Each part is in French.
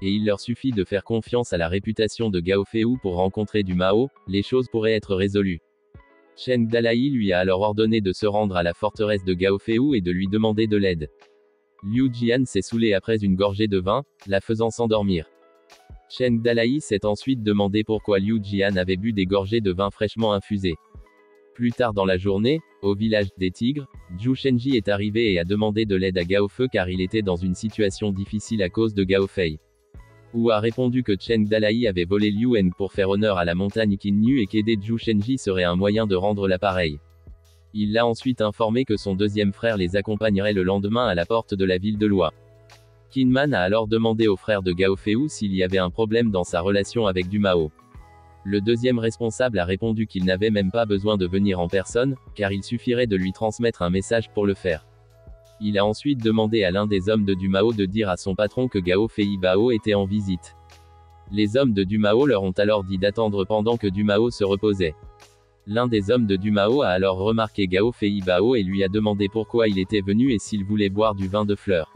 et il leur suffit de faire confiance à la réputation de Gao Fei pour rencontrer du Mao, les choses pourraient être résolues. Cheng Dalai lui a alors ordonné de se rendre à la forteresse de Gao Fei et de lui demander de l'aide. Liu Jian s'est saoulé après une gorgée de vin, la faisant s'endormir. Cheng Dalai s'est ensuite demandé pourquoi Liu Jian avait bu des gorgées de vin fraîchement infusé. Plus tard dans la journée, au village des Tigres, Zhu Shenji est arrivé et a demandé de l'aide à Gao Fei car il était dans une situation difficile à cause de Gao Fei. Wu a répondu que Cheng Dalai avait volé Liu Heng pour faire honneur à la montagne Qinyu et qu'aider Zhu Shenji serait un moyen de rendre l'appareil. Il l'a ensuite informé que son deuxième frère les accompagnerait le lendemain à la porte de la ville de Loi. Qin Man a alors demandé au frère de Gao Fei s'il y avait un problème dans sa relation avec du Mao. Le deuxième responsable a répondu qu'il n'avait même pas besoin de venir en personne, car il suffirait de lui transmettre un message pour le faire. Il a ensuite demandé à l'un des hommes de du Mao de dire à son patron que Gao Fei Bao était en visite. Les hommes de du Mao leur ont alors dit d'attendre pendant que du Mao se reposait. L'un des hommes de du Mao a alors remarqué Gao Fei Bao et lui a demandé pourquoi il était venu et s'il voulait boire du vin de fleurs.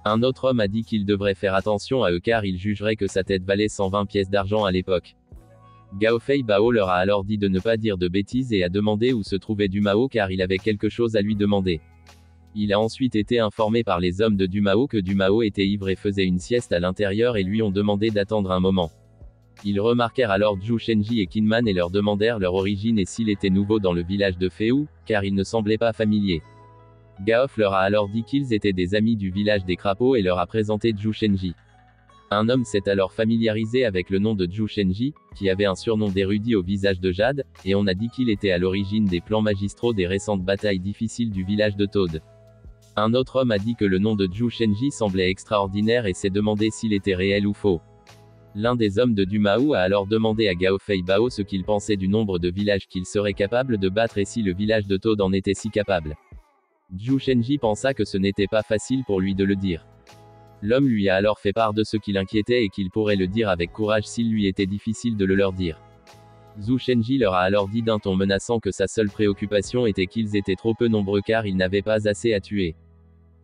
Un autre homme a dit qu'il devrait faire attention à eux car il jugerait que sa tête valait 120 pièces d'argent à l'époque. Gao Fei Bao leur a alors dit de ne pas dire de bêtises et a demandé où se trouvait du Mao car il avait quelque chose à lui demander. Il a ensuite été informé par les hommes de du Mao que du Mao était ivre et faisait une sieste à l'intérieur et lui ont demandé d'attendre un moment. Ils remarquèrent alors Zhu Shenji et Qin Man et leur demandèrent leur origine et s'il était nouveau dans le village de Fei, car il ne semblait pas familier. Gao leur a alors dit qu'ils étaient des amis du village des crapauds et leur a présenté Zhu Shenji. Un homme s'est alors familiarisé avec le nom de Zhu Shenji, qui avait un surnom d'érudit au visage de jade, et on a dit qu'il était à l'origine des plans magistraux des récentes batailles difficiles du village de Toad. Un autre homme a dit que le nom de Zhu Shenji semblait extraordinaire et s'est demandé s'il était réel ou faux. L'un des hommes de du Mao a alors demandé à Gao Fei Bao ce qu'il pensait du nombre de villages qu'il serait capable de battre et si le village de Toad en était si capable. Zhu Shenji pensa que ce n'était pas facile pour lui de le dire. L'homme lui a alors fait part de ce qui l'inquiétait et qu'il pourrait le dire avec courage s'il lui était difficile de le leur dire. Zhu Shenji leur a alors dit d'un ton menaçant que sa seule préoccupation était qu'ils étaient trop peu nombreux car ils n'avaient pas assez à tuer.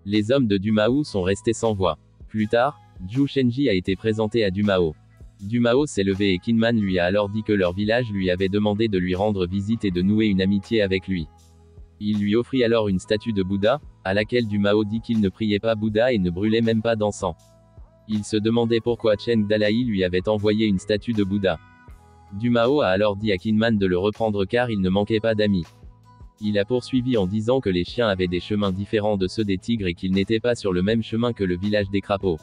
Les hommes de du Mao sont restés sans voix. Plus tard, Zhu Shenji a été présenté à du Mao. Du Mao s'est levé et Qin Man lui a alors dit que leur village lui avait demandé de lui rendre visite et de nouer une amitié avec lui. Il lui offrit alors une statue de Bouddha, à laquelle du Mao dit qu'il ne priait pas Bouddha et ne brûlait même pas d'encens. Il se demandait pourquoi Cheng Dalai lui avait envoyé une statue de Bouddha. Du Mao a alors dit à Qin Man de le reprendre car il ne manquait pas d'amis. Il a poursuivi en disant que les chiens avaient des chemins différents de ceux des tigres et qu'ils n'étaient pas sur le même chemin que le village des crapauds.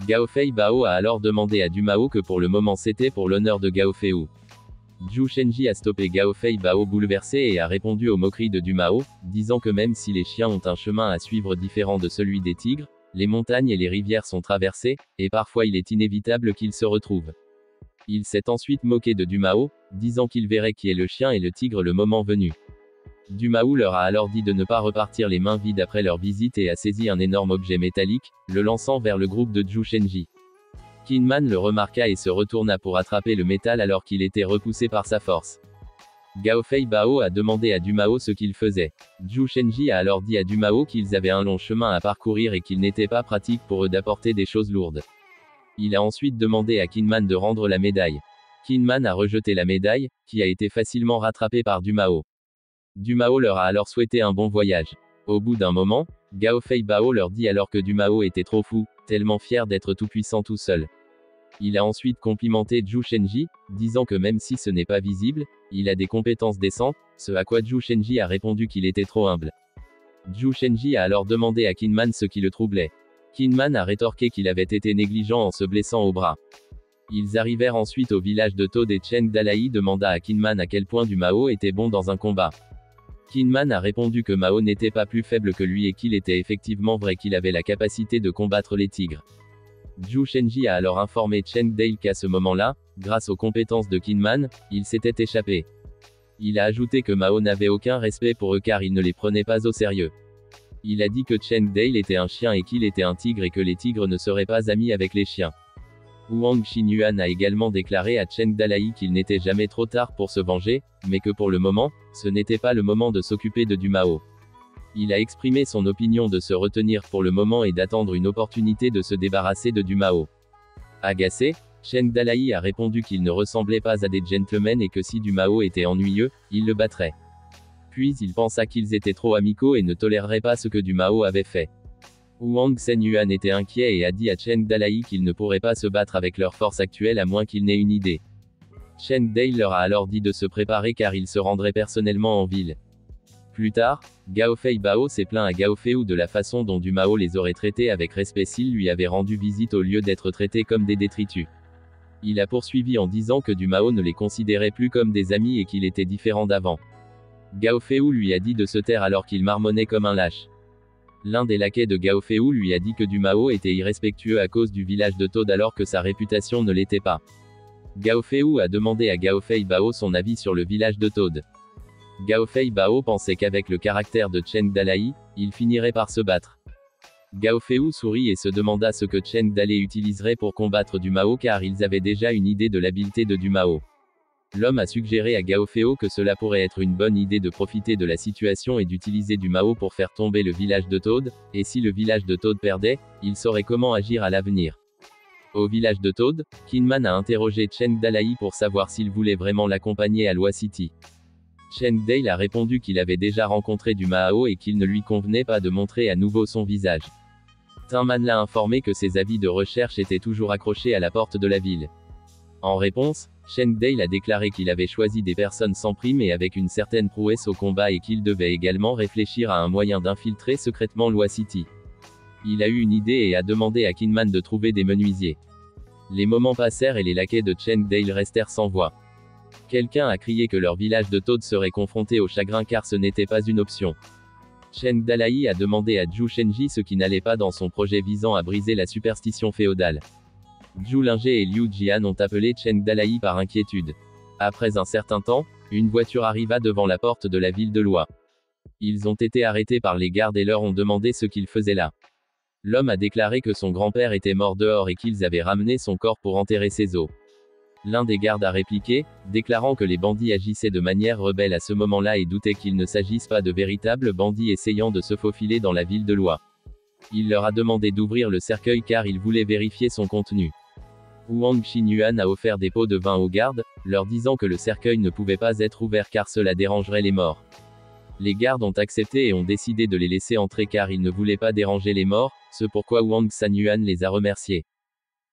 Gao Fei Bao a alors demandé à du Mao que pour le moment c'était pour l'honneur de Gao Fei. Zhu Shenji a stoppé Gao Fei Bao bouleversé et a répondu aux moqueries de du Mao, disant que même si les chiens ont un chemin à suivre différent de celui des tigres, les montagnes et les rivières sont traversées, et parfois il est inévitable qu'ils se retrouvent. Il s'est ensuite moqué de du Mao, disant qu'il verrait qui est le chien et le tigre le moment venu. Du Mao leur a alors dit de ne pas repartir les mains vides après leur visite et a saisi un énorme objet métallique, le lançant vers le groupe de Zhu Shenji. Qin Man le remarqua et se retourna pour attraper le métal alors qu'il était repoussé par sa force. Gao Fei Bao a demandé à du Mao ce qu'il faisait. Zhu Shenji a alors dit à du Mao qu'ils avaient un long chemin à parcourir et qu'il n'était pas pratique pour eux d'apporter des choses lourdes. Il a ensuite demandé à Qin Man de rendre la médaille. Qin Man a rejeté la médaille, qui a été facilement rattrapée par du Mao. Du Mao leur a alors souhaité un bon voyage. Au bout d'un moment, Gao Fei Bao leur dit alors que du Mao était trop fou, tellement fier d'être tout puissant tout seul. Il a ensuite complimenté Zhu Shenji, disant que même si ce n'est pas visible, il a des compétences décentes, ce à quoi Zhu Shenji a répondu qu'il était trop humble. Zhu Shenji a alors demandé à Qin Man ce qui le troublait. Qin Man a rétorqué qu'il avait été négligent en se blessant au bras. Ils arrivèrent ensuite au village de Toad et Cheng Dalai demanda à Qin Man à quel point du Mao était bon dans un combat. Qin Man a répondu que Mao n'était pas plus faible que lui et qu'il était effectivement vrai qu'il avait la capacité de combattre les tigres. Zhu Shenji a alors informé Cheng Dalai qu'à ce moment-là, grâce aux compétences de Qin Man, il s'était échappé. Il a ajouté que Mao n'avait aucun respect pour eux car il ne les prenait pas au sérieux. Il a dit que Cheng Dalai était un chien et qu'il était un tigre et que les tigres ne seraient pas amis avec les chiens. Huang Xinyuan a également déclaré à Cheng Dalai qu'il n'était jamais trop tard pour se venger, mais que pour le moment, ce n'était pas le moment de s'occuper de du Mao. Il a exprimé son opinion de se retenir pour le moment et d'attendre une opportunité de se débarrasser de du Mao. Agacé, Cheng Dalai a répondu qu'il ne ressemblait pas à des gentlemen et que si du Mao était ennuyeux, il le battrait. Puis il pensa qu'ils étaient trop amicaux et ne toléreraient pas ce que du Mao avait fait. Wang Shenyuan était inquiet et a dit à Cheng Dalai qu'il ne pourrait pas se battre avec leur force actuelle à moins qu'il n'ait une idée. Cheng Dalai leur a alors dit de se préparer car il se rendrait personnellement en ville. Plus tard, Gao Fei Bao s'est plaint à Gao Feu de la façon dont du Mao les aurait traités avec respect s'il lui avait rendu visite au lieu d'être traités comme des détritus. Il a poursuivi en disant que du Mao ne les considérait plus comme des amis et qu'il était différent d'avant. Gao Feu lui a dit de se taire alors qu'il marmonnait comme un lâche. L'un des laquais de Gao Feu lui a dit que du Mao était irrespectueux à cause du village de Toad alors que sa réputation ne l'était pas. Gao Feu a demandé à Gao Fei Bao son avis sur le village de Toad. Gao Fei Bao pensait qu'avec le caractère de Cheng Dalai, il finirait par se battre. Gao Feu sourit et se demanda ce que Cheng Dalai utiliserait pour combattre du Mao car ils avaient déjà une idée de l'habileté de du Mao. L'homme a suggéré à Gao Feu que cela pourrait être une bonne idée de profiter de la situation et d'utiliser du Mao pour faire tomber le village de Toad, et si le village de Toad perdait, il saurait comment agir à l'avenir. Au village de Toad, Kinman a interrogé Cheng Dalai pour savoir s'il voulait vraiment l'accompagner à Loi City. Cheng Dalai a répondu qu'il avait déjà rencontré du Mao et qu'il ne lui convenait pas de montrer à nouveau son visage. Tinman l'a informé que ses avis de recherche étaient toujours accrochés à la porte de la ville. En réponse, Cheng Dalai a déclaré qu'il avait choisi des personnes sans prime et avec une certaine prouesse au combat et qu'il devait également réfléchir à un moyen d'infiltrer secrètement Loi City. Il a eu une idée et a demandé à Kinman de trouver des menuisiers. Les moments passèrent et les laquais de Cheng Dalai restèrent sans voix. Quelqu'un a crié que leur village de Toad serait confronté au chagrin car ce n'était pas une option. Cheng Dalai a demandé à Zhu Shenji ce qui n'allait pas dans son projet visant à briser la superstition féodale. Zhu Lingé et Liu Jian ont appelé Cheng Dalai par inquiétude. Après un certain temps, une voiture arriva devant la porte de la ville de Loi. Ils ont été arrêtés par les gardes et leur ont demandé ce qu'ils faisaient là. L'homme a déclaré que son grand-père était mort dehors et qu'ils avaient ramené son corps pour enterrer ses os. L'un des gardes a répliqué, déclarant que les bandits agissaient de manière rebelle à ce moment-là et doutait qu'il ne s'agisse pas de véritables bandits essayant de se faufiler dans la ville de Loi. Il leur a demandé d'ouvrir le cercueil car il voulait vérifier son contenu. Wang Shenyuan a offert des pots de vin aux gardes, leur disant que le cercueil ne pouvait pas être ouvert car cela dérangerait les morts. Les gardes ont accepté et ont décidé de les laisser entrer car ils ne voulaient pas déranger les morts, ce pourquoi Wang Shenyuan les a remerciés.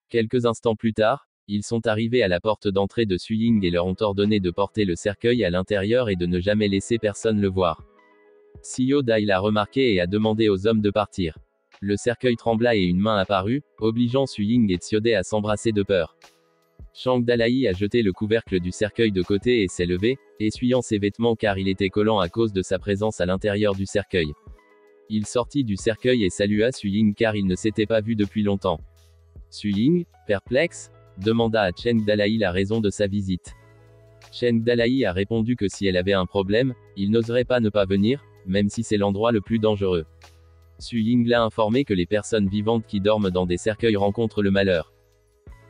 Quelques instants plus tard, ils sont arrivés à la porte d'entrée de Suying et leur ont ordonné de porter le cercueil à l'intérieur et de ne jamais laisser personne le voir. Xiao Dai l'a remarqué et a demandé aux hommes de partir. Le cercueil trembla et une main apparut, obligeant Suying et Xiao Dai à s'embrasser de peur. Cheng Dalai a jeté le couvercle du cercueil de côté et s'est levé, essuyant ses vêtements car il était collant à cause de sa présence à l'intérieur du cercueil. Il sortit du cercueil et salua Suying car il ne s'était pas vu depuis longtemps. Suying, perplexe, demanda à Cheng Dalai la raison de sa visite. Cheng Dalai a répondu que si elle avait un problème, il n'oserait pas ne pas venir, même si c'est l'endroit le plus dangereux. Suying l'a informé que les personnes vivantes qui dorment dans des cercueils rencontrent le malheur.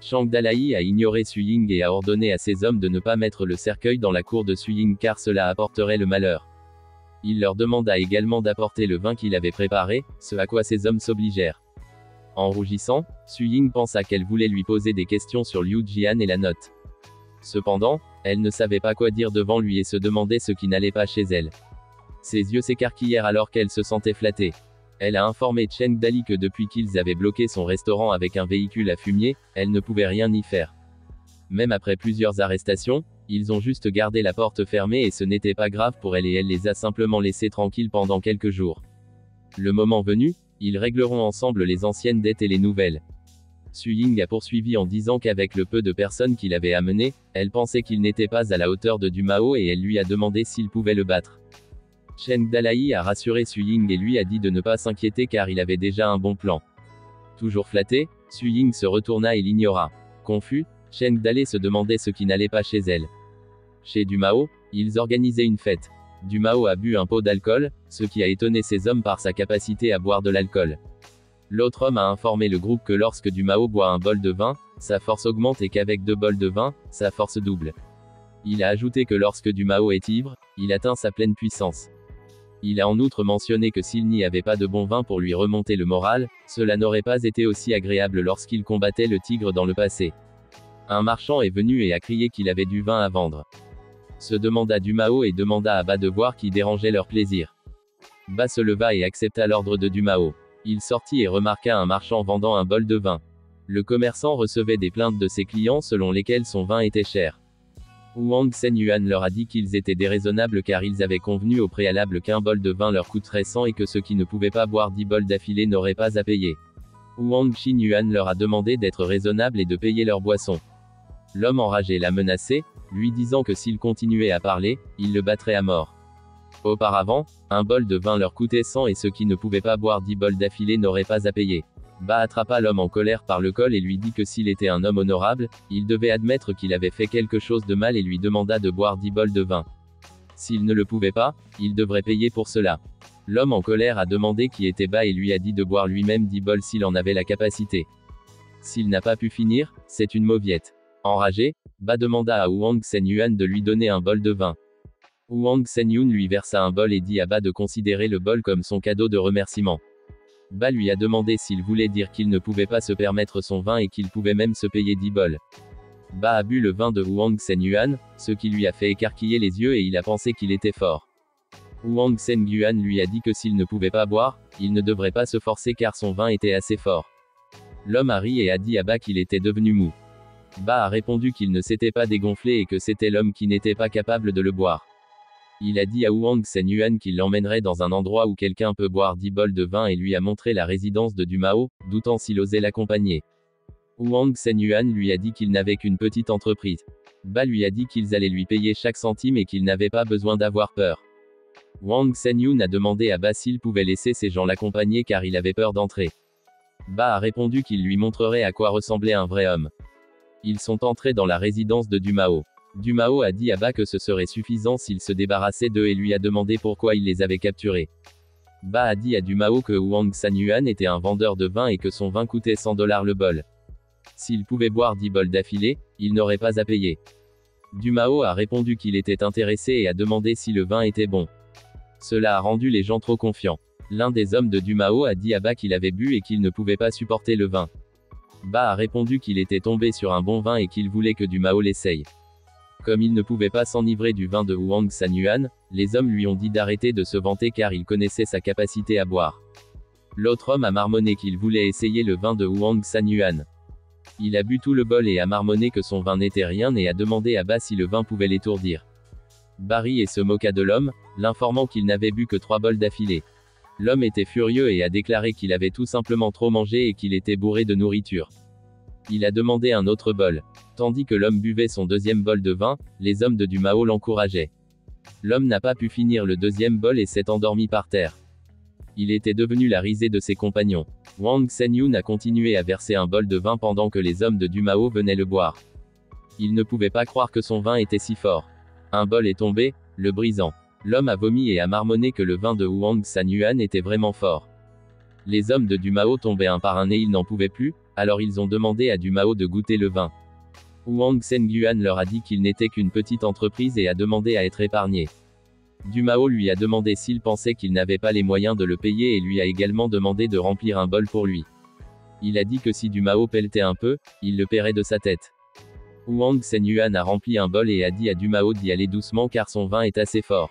Cheng Dalai a ignoré Suying et a ordonné à ses hommes de ne pas mettre le cercueil dans la cour de Suying car cela apporterait le malheur. Il leur demanda également d'apporter le vin qu'il avait préparé, ce à quoi ses hommes s'obligèrent. En rougissant, Suying pensa qu'elle voulait lui poser des questions sur Liu Jian et la note. Cependant, elle ne savait pas quoi dire devant lui et se demandait ce qui n'allait pas chez elle. Ses yeux s'écarquillèrent alors qu'elle se sentait flattée. Elle a informé Cheng Dalai que depuis qu'ils avaient bloqué son restaurant avec un véhicule à fumier, elle ne pouvait rien y faire. Même après plusieurs arrestations, ils ont juste gardé la porte fermée et ce n'était pas grave pour elle et elle les a simplement laissés tranquilles pendant quelques jours. Le moment venu, ils régleront ensemble les anciennes dettes et les nouvelles. Suying a poursuivi en disant qu'avec le peu de personnes qu'il avait amenées, elle pensait qu'il n'était pas à la hauteur de du Mao et elle lui a demandé s'il pouvait le battre. Cheng Dalai a rassuré Suying et lui a dit de ne pas s'inquiéter car il avait déjà un bon plan. Toujours flatté, Suying se retourna et l'ignora. Confus, Cheng Dalai se demandait ce qui n'allait pas chez elle. Chez du Mao, ils organisaient une fête. Du Mao a bu un pot d'alcool, ce qui a étonné ses hommes par sa capacité à boire de l'alcool. L'autre homme a informé le groupe que lorsque du Mao boit un bol de vin, sa force augmente et qu'avec 2 bols de vin, sa force double. Il a ajouté que lorsque du Mao est ivre, il atteint sa pleine puissance. Il a en outre mentionné que s'il n'y avait pas de bon vin pour lui remonter le moral, cela n'aurait pas été aussi agréable lorsqu'il combattait le tigre dans le passé. Un marchand est venu et a crié qu'il avait du vin à vendre. Se demanda Dumao et demanda à Ba de voir qui dérangeait leur plaisir. Ba se leva et accepta l'ordre de Dumao. Il sortit et remarqua un marchand vendant un bol de vin. Le commerçant recevait des plaintes de ses clients selon lesquelles son vin était cher. Huang Senyuan leur a dit qu'ils étaient déraisonnables car ils avaient convenu au préalable qu'un bol de vin leur coûterait 100 et que ceux qui ne pouvaient pas boire 10 bols d'affilée n'auraient pas à payer. Huang Xinyuan leur a demandé d'être raisonnables et de payer leur boisson. L'homme enragé l'a menacé, lui disant que s'il continuait à parler, il le battrait à mort. Auparavant, un bol de vin leur coûtait 100 et ceux qui ne pouvaient pas boire 10 bols d'affilée n'auraient pas à payer. Ba attrapa l'homme en colère par le col et lui dit que s'il était un homme honorable, il devait admettre qu'il avait fait quelque chose de mal et lui demanda de boire 10 bols de vin. S'il ne le pouvait pas, il devrait payer pour cela. L'homme en colère a demandé qui était Ba et lui a dit de boire lui-même 10 bols s'il en avait la capacité. S'il n'a pas pu finir, c'est une mauviette. Enragé, Ba demanda à Huang Senyuan de lui donner un bol de vin. Huang Senyun lui versa un bol et dit à Ba de considérer le bol comme son cadeau de remerciement. Ba lui a demandé s'il voulait dire qu'il ne pouvait pas se permettre son vin et qu'il pouvait même se payer 10 bols. Ba a bu le vin de Huang Senyuan, ce qui lui a fait écarquiller les yeux et il a pensé qu'il était fort. Huang Senyuan lui a dit que s'il ne pouvait pas boire, il ne devrait pas se forcer car son vin était assez fort. L'homme a ri et a dit à Ba qu'il était devenu mou. Ba a répondu qu'il ne s'était pas dégonflé et que c'était l'homme qui n'était pas capable de le boire. Il a dit à Huang Senyuan qu'il l'emmènerait dans un endroit où quelqu'un peut boire 10 bols de vin et lui a montré la résidence de Dumao, doutant s'il osait l'accompagner. Huang Senyuan lui a dit qu'il n'avait qu'une petite entreprise. Ba lui a dit qu'ils allaient lui payer chaque centime et qu'il n'avait pas besoin d'avoir peur. Huang Senyun a demandé à Ba s'il pouvait laisser ces gens l'accompagner car il avait peur d'entrer. Ba a répondu qu'il lui montrerait à quoi ressemblait un vrai homme. Ils sont entrés dans la résidence de Dumao. Dumao a dit à Ba que ce serait suffisant s'il se débarrassait d'eux et lui a demandé pourquoi il les avait capturés. Ba a dit à Dumao que Huang Senyuan était un vendeur de vin et que son vin coûtait 100 $ le bol. S'il pouvait boire 10 bols d'affilée, il n'aurait pas à payer. Dumao a répondu qu'il était intéressé et a demandé si le vin était bon. Cela a rendu les gens trop confiants. L'un des hommes de Dumao a dit à Ba qu'il avait bu et qu'il ne pouvait pas supporter le vin. Ba a répondu qu'il était tombé sur un bon vin et qu'il voulait que Dumao l'essaye. Comme il ne pouvait pas s'enivrer du vin de Huang Senyuan, les hommes lui ont dit d'arrêter de se vanter car ils connaissaient sa capacité à boire. L'autre homme a marmonné qu'il voulait essayer le vin de Huang Senyuan. Il a bu tout le bol et a marmonné que son vin n'était rien et a demandé à Ba si le vin pouvait l'étourdir. Ba rit et se moqua de l'homme, l'informant qu'il n'avait bu que 3 bols d'affilée. L'homme était furieux et a déclaré qu'il avait tout simplement trop mangé et qu'il était bourré de nourriture. Il a demandé un autre bol. Tandis que l'homme buvait son deuxième bol de vin, les hommes de Dumao l'encourageaient. L'homme n'a pas pu finir le deuxième bol et s'est endormi par terre. Il était devenu la risée de ses compagnons. Huang Senyun a continué à verser un bol de vin pendant que les hommes de Dumao venaient le boire. Il ne pouvait pas croire que son vin était si fort. Un bol est tombé, le brisant. L'homme a vomi et a marmonné que le vin de Huang Senyuan était vraiment fort. Les hommes de Dumao tombaient un par un et ils n'en pouvaient plus, alors ils ont demandé à Dumao de goûter le vin. Huang Senyuan leur a dit qu'il n'était qu'une petite entreprise et a demandé à être épargné. Dumao lui a demandé s'il pensait qu'il n'avait pas les moyens de le payer et lui a également demandé de remplir un bol pour lui. Il a dit que si Dumao pelletait un peu, il le paierait de sa tête. Huang Senyuan a rempli un bol et a dit à Dumao d'y aller doucement car son vin est assez fort.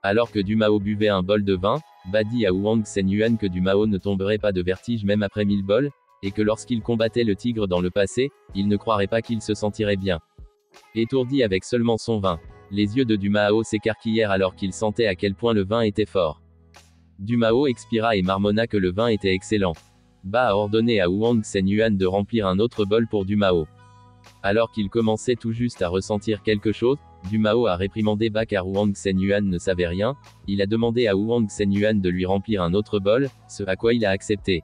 Alors que Dumao buvait un bol de vin, Ba dit à Huang Senyuan que Dumao ne tomberait pas de vertige même après 1000 bols, et que lorsqu'il combattait le tigre dans le passé, il ne croirait pas qu'il se sentirait bien. Étourdi avec seulement son vin, les yeux de Dumao s'écarquillèrent alors qu'il sentait à quel point le vin était fort. Dumao expira et marmonna que le vin était excellent. Ba a ordonné à Huang Senyuan de remplir un autre bol pour Dumao. Alors qu'il commençait tout juste à ressentir quelque chose, Dumao a réprimandé Ba car Huang Senyuan ne savait rien, il a demandé à Huang Senyuan de lui remplir un autre bol, ce à quoi il a accepté.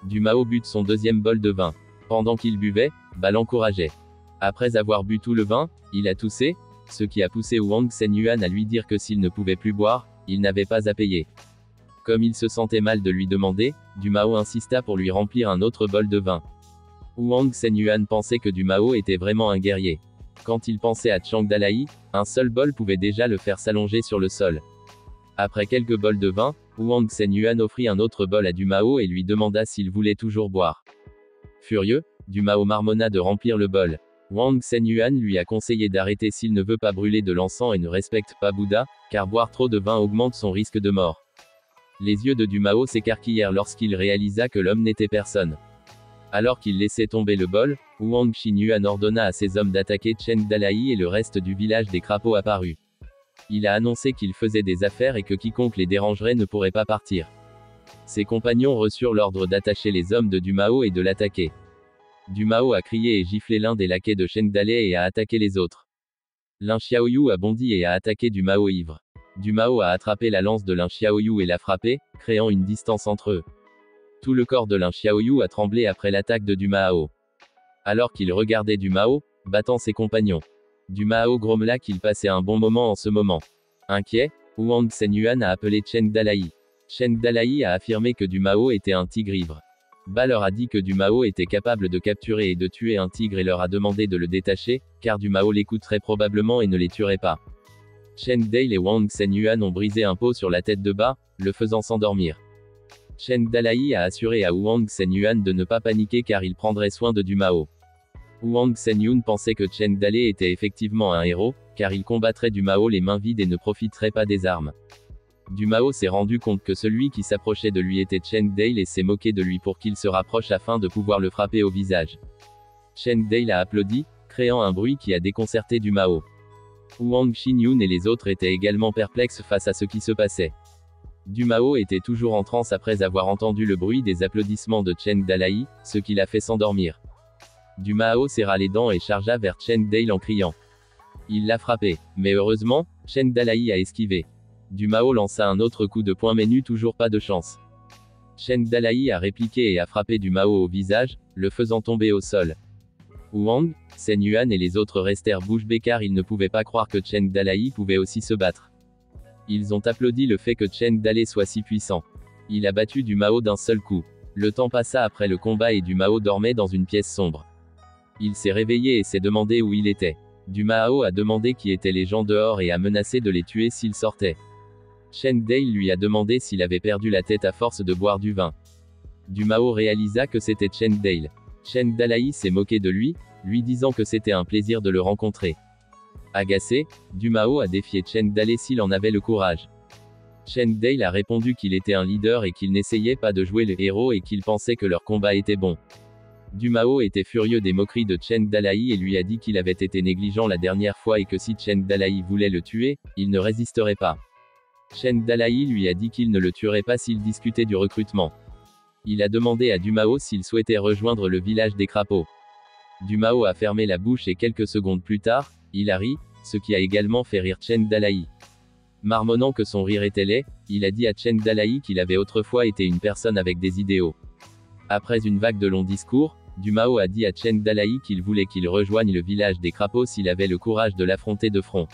Dumao but son deuxième bol de vin. Pendant qu'il buvait, Ba l'encourageait. Après avoir bu tout le vin, il a toussé, ce qui a poussé Huang Senyuan à lui dire que s'il ne pouvait plus boire, il n'avait pas à payer. Comme il se sentait mal de lui demander, Dumao insista pour lui remplir un autre bol de vin. Huang Senyuan pensait que Dumao était vraiment un guerrier. Quand il pensait à Chang Dalai, un seul bol pouvait déjà le faire s'allonger sur le sol. Après quelques bols de vin, Wang Shenyuan offrit un autre bol à Du Mao et lui demanda s'il voulait toujours boire. Furieux, Du Mao marmonna de remplir le bol. Wang Shenyuan lui a conseillé d'arrêter s'il ne veut pas brûler de l'encens et ne respecte pas Bouddha, car boire trop de vin augmente son risque de mort. Les yeux de Du Mao s'écarquillèrent lorsqu'il réalisa que l'homme n'était personne. Alors qu'il laissait tomber le bol, Wang Shenyuan ordonna à ses hommes d'attaquer Chen Dalai et le reste du village des crapauds apparut. Il a annoncé qu'il faisait des affaires et que quiconque les dérangerait ne pourrait pas partir. Ses compagnons reçurent l'ordre d'attacher les hommes de Du Mao et de l'attaquer. Du Mao a crié et giflé l'un des laquais de Chen Dalai et a attaqué les autres. Lin Xiaoyu a bondi et a attaqué Du Mao ivre. Du Mao a attrapé la lance de Lin Xiaoyu et l'a frappé, créant une distance entre eux. Tout le corps de Lin Xiaoyu a tremblé après l'attaque de Du Mao. Alors qu'il regardait Du Mao, battant ses compagnons. Du Mao grommela qu'il passait un bon moment en ce moment. Inquiet, Wang Shenyuan a appelé Chen Dalai. Chen Dalai a affirmé que Du Mao était un tigre ivre. Ba leur a dit que Du Mao était capable de capturer et de tuer un tigre et leur a demandé de le détacher, car Du Mao l'écouterait probablement et ne les tuerait pas. Chen Dalai et Wang Shenyuan ont brisé un pot sur la tête de Ba, le faisant s'endormir. Chen Dalai a assuré à Wang Shenyuan de ne pas paniquer car il prendrait soin de Du Mao. Wang Shenyuan pensait que Chen Dalai était effectivement un héros, car il combattrait Du Mao les mains vides et ne profiterait pas des armes. Du Mao s'est rendu compte que celui qui s'approchait de lui était Chen Dalai et s'est moqué de lui pour qu'il se rapproche afin de pouvoir le frapper au visage. Chen Dalai a applaudi, créant un bruit qui a déconcerté Du Mao. Wang Shenyuan et les autres étaient également perplexes face à ce qui se passait. Du Mao était toujours en transe après avoir entendu le bruit des applaudissements de Chen Dalai, ce qui l'a fait s'endormir. Du Mao serra les dents et chargea vers Chen Dalai en criant. Il l'a frappé, mais heureusement, Chen Dalai a esquivé. Du Mao lança un autre coup de poing mais n'eut toujours pas de chance. Chen Dalai a répliqué et a frappé Du Mao au visage, le faisant tomber au sol. Wang Shenyuan et les autres restèrent bouche bée car ils ne pouvaient pas croire que Chen Dalai pouvait aussi se battre. Ils ont applaudi le fait que Chen Dalai soit si puissant. Il a battu Du Mao d'un seul coup. Le temps passa après le combat et Du Mao dormait dans une pièce sombre. Il s'est réveillé et s'est demandé où il était. Du Mao a demandé qui étaient les gens dehors et a menacé de les tuer s'ils sortaient. Chen Dalai lui a demandé s'il avait perdu la tête à force de boire du vin. Du Mao réalisa que c'était Chen Dalai. Chen Dalai s'est moqué de lui, lui disant que c'était un plaisir de le rencontrer. Agacé, Du Mao a défié Chen Dalai s'il en avait le courage. Chen Dalai a répondu qu'il était un leader et qu'il n'essayait pas de jouer le héros et qu'il pensait que leur combat était bon. Du Mao était furieux des moqueries de Chen Dalai et lui a dit qu'il avait été négligent la dernière fois et que si Chen Dalai voulait le tuer, il ne résisterait pas. Chen Dalai lui a dit qu'il ne le tuerait pas s'il discutait du recrutement. Il a demandé à Du Mao s'il souhaitait rejoindre le village des crapauds. Du Mao a fermé la bouche et quelques secondes plus tard, il a ri, ce qui a également fait rire Chen Dalai. Marmonnant que son rire était laid, il a dit à Chen Dalai qu'il avait autrefois été une personne avec des idéaux. Après une vague de longs discours, Du Mao a dit à Chen Dalai qu'il voulait qu'il rejoigne le village des crapauds s'il avait le courage de l'affronter de front.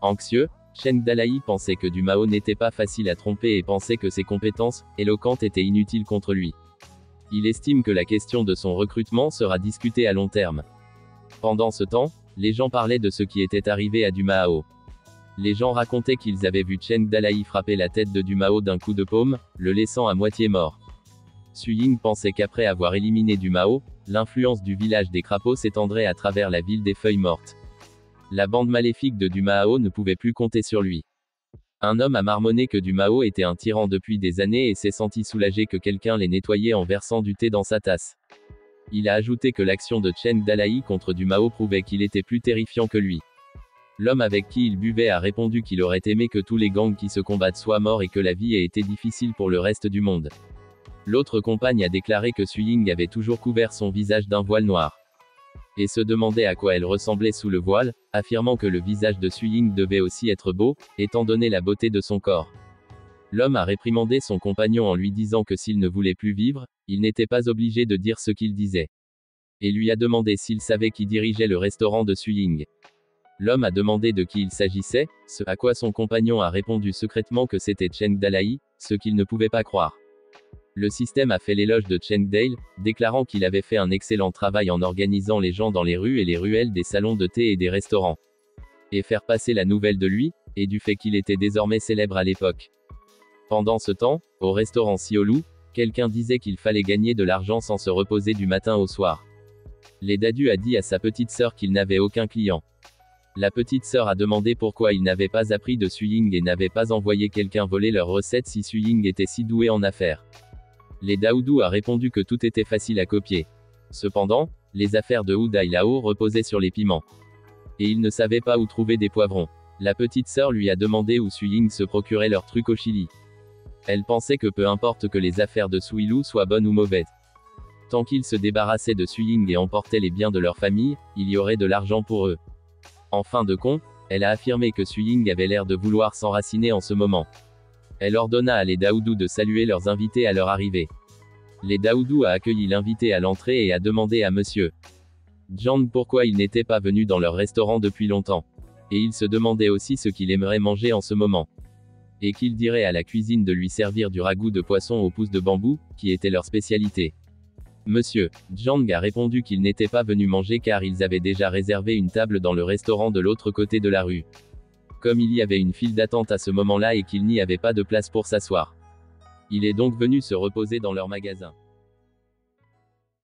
Anxieux, Chen Dalai pensait que Du Mao n'était pas facile à tromper et pensait que ses compétences éloquentes étaient inutiles contre lui. Il estime que la question de son recrutement sera discutée à long terme. Pendant ce temps, les gens parlaient de ce qui était arrivé à Du Mao. Les gens racontaient qu'ils avaient vu Chen Dalai frapper la tête de Du Mao d'un coup de paume, le laissant à moitié mort. Su Ying pensait qu'après avoir éliminé Du Mao, l'influence du village des crapauds s'étendrait à travers la ville des feuilles mortes. La bande maléfique de Du Mao ne pouvait plus compter sur lui. Un homme a marmonné que Du Mao était un tyran depuis des années et s'est senti soulagé que quelqu'un l'ait nettoyé en versant du thé dans sa tasse. Il a ajouté que l'action de Chen Dalai contre Du Mao prouvait qu'il était plus terrifiant que lui. L'homme avec qui il buvait a répondu qu'il aurait aimé que tous les gangs qui se combattent soient morts et que la vie ait été difficile pour le reste du monde. L'autre compagne a déclaré que Su Ying avait toujours couvert son visage d'un voile noir. Et se demandait à quoi elle ressemblait sous le voile, affirmant que le visage de Su Ying devait aussi être beau, étant donné la beauté de son corps. L'homme a réprimandé son compagnon en lui disant que s'il ne voulait plus vivre, il n'était pas obligé de dire ce qu'il disait. Et lui a demandé s'il savait qui dirigeait le restaurant de Su Ying. L'homme a demandé de qui il s'agissait, ce à quoi son compagnon a répondu secrètement que c'était Chen Dalai, ce qu'il ne pouvait pas croire. Le système a fait l'éloge de Chen Dalai, déclarant qu'il avait fait un excellent travail en organisant les gens dans les rues et les ruelles des salons de thé et des restaurants. Et faire passer la nouvelle de lui, et du fait qu'il était désormais célèbre à l'époque. Pendant ce temps, au restaurant Siolu, quelqu'un disait qu'il fallait gagner de l'argent sans se reposer du matin au soir. Dadu a dit à sa petite sœur qu'il n'avait aucun client. La petite sœur a demandé pourquoi il n'avait pas appris de Suying et n'avait pas envoyé quelqu'un voler leurs recettes si Suying était si doué en affaires. Daoudou a répondu que tout était facile à copier. Cependant, les affaires de Hu Dailao reposaient sur les piments. Et il ne savait pas où trouver des poivrons. La petite sœur lui a demandé où Suying se procurait leurs trucs au Chili. Elle pensait que peu importe que les affaires de Suilu soient bonnes ou mauvaises. Tant qu'ils se débarrassaient de Suying et emportaient les biens de leur famille, il y aurait de l'argent pour eux. En fin de compte, elle a affirmé que Suying avait l'air de vouloir s'enraciner en ce moment. Elle ordonna à Daoudou de saluer leurs invités à leur arrivée. Daoudou a accueilli l'invité à l'entrée et a demandé à Monsieur Zhang pourquoi il n'était pas venu dans leur restaurant depuis longtemps. Et il se demandait aussi ce qu'il aimerait manger en ce moment. Et qu'il dirait à la cuisine de lui servir du ragoût de poisson aux pousses de bambou, qui était leur spécialité. Monsieur Zhang a répondu qu'il n'était pas venu manger car ils avaient déjà réservé une table dans le restaurant de l'autre côté de la rue. Comme il y avait une file d'attente à ce moment-là et qu'il n'y avait pas de place pour s'asseoir. Il est donc venu se reposer dans leur magasin.